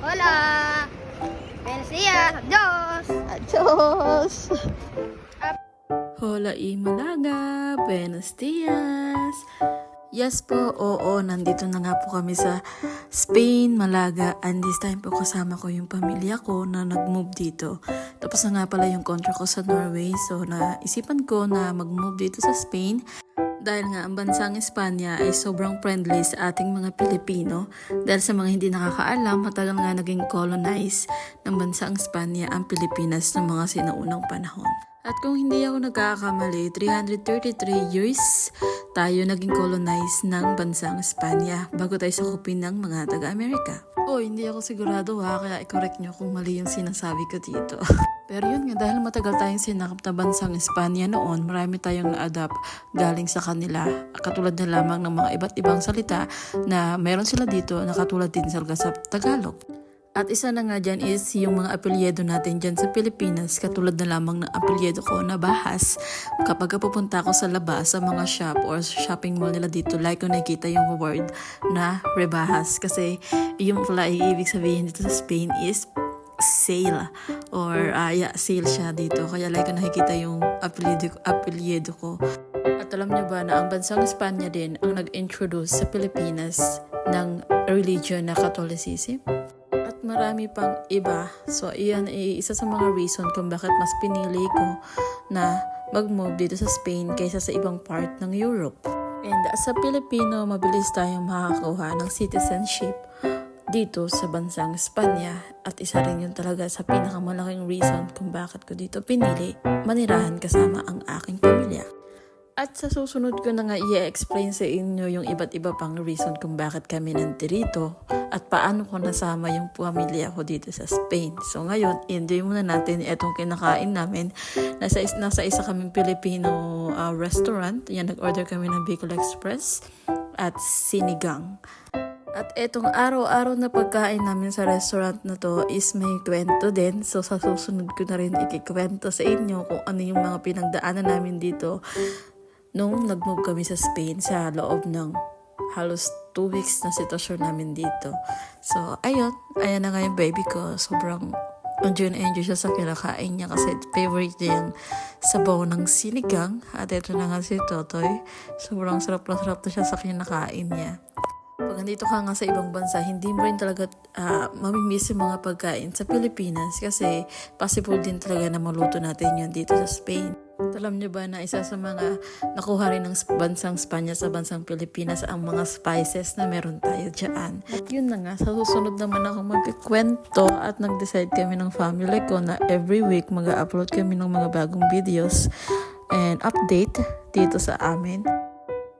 Hola! Buenos días! Adios! Adios! Hola Imalaga! Buenos dias! Yes po, oo, nandito na nga po kami sa Spain, Malaga, and this time po kasama ko yung pamilya ko na nag-move dito. Tapos na nga pala yung contract ko sa Norway, so naisipan ko na mag-move dito sa Spain. Dahil nga ang bansang Espanya ay sobrang friendly sa ating mga Pilipino. Dahil sa mga hindi nakakaalam, matagal nga naging colonize ng bansang Espanya ang Pilipinas ng mga sinaunang panahon. At kung hindi ako nagkakamali, 333 years tayo naging colonize ng bansang Espanya bago tayo sakupin ng mga taga-Amerika. Hindi ako sigurado kaya i-correct nyo kung mali yung sinasabi ko dito. Pero yun nga, dahil matagal tayong sinakop na bansang Espanya noon, marami tayong na-adapt galing sa kanila. Katulad na lamang ng mga iba't ibang salita na meron sila dito na katulad din sa Tagalog. At isa na nga dyan is yung mga apelyido natin dyan sa Pilipinas, katulad na lamang ng apelyido ko na Bahas. Kapag pupunta ako sa labas, sa mga shop or shopping mall nila dito, like ko nakikita yung word na Rebahas. Kasi yung pala ibig sabihin dito sa Spain is sale or sale siya dito. Kaya like ko nakikita yung apelyido ko. At alam niyo ba na ang bansang Espanya din ang nag-introduce sa Pilipinas ng religion na Catholicism? Marami pang iba. So, iyan ay isa sa mga reason kung bakit mas pinili ko na mag-move dito sa Spain kaysa sa ibang part ng Europe. And as a Pilipino, mabilis tayong makakakuha ng citizenship dito sa bansang Espanya. At isa rin yun talaga sa pinakamalaking reason kung bakit ko dito pinili manirahan kasama ang aking pamilya. At sa susunod ko na nga i-explain sa inyo yung iba't iba pang reason kung bakit kami nandito at paano ko nasama yung pamilya ko dito sa Spain. So ngayon, enjoy muna natin itong kinakain namin. Nasa isa kaming Filipino restaurant. Yan, nag-order kami ng Bicol Express at sinigang. At etong araw-araw na pagkain namin sa restaurant na to is may kwento din. So sa susunod ko na rin ikikwento sa inyo kung ano yung mga pinagdaanan namin dito nung nag-move kami sa Spain sa loob ng halos 2 weeks na sitwasyon namin dito. So, ayan na nga yung baby ko. Sobrang enjoy siya sa kinakain niya kasi favorite niya yung sabaw ng sinigang. At ito na nga si Totoy. Sobrang sarap na siya sa kinakain niya. Pag nandito ka nga sa ibang bansa, hindi mo rin talaga mamimiss yung mga pagkain sa Pilipinas kasi possible din talaga na maluto natin yun dito sa Spain. At alam nyo ba na isa sa mga nakuha rin ng bansang Espanya sa bansang Pilipinas ang mga spices na meron tayo dyan. At yun na nga, sa susunod naman ako magkikwento at nag-decide kami ng family ko na every week mag-upload kami ng mga bagong videos and update dito sa amin.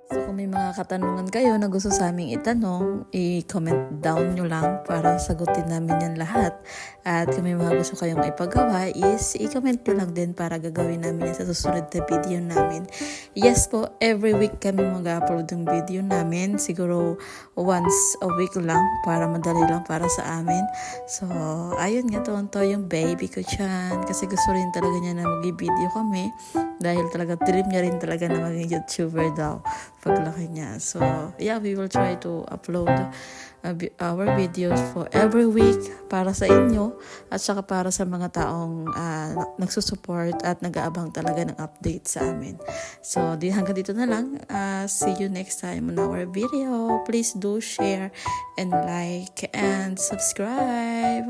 So kung may mga katanungan kayo na gusto sa aming itanong, i-comment down nyo lang para sagutin namin yan lahat. At kung may mga gusto kayong ipagawa is i-comment nyo lang din para gagawin namin yan sa susunod na video namin. Yes po, every week kami mag-upload ng video namin. Siguro once a week lang para madali lang para sa amin. So ayun nga, tonto yung baby ko dyan. Kasi gusto rin talaga niya na mag-video kami. Dahil talaga dream niya rin talaga na maging YouTuber daw paglaki niya. So, yeah, we will try to upload our videos for every week para sa inyo at saka para sa mga taong nagsusupport at nag-aabang talaga ng update sa amin. So, hanggang dito na lang. See you next time on our video. Please do share and like and subscribe.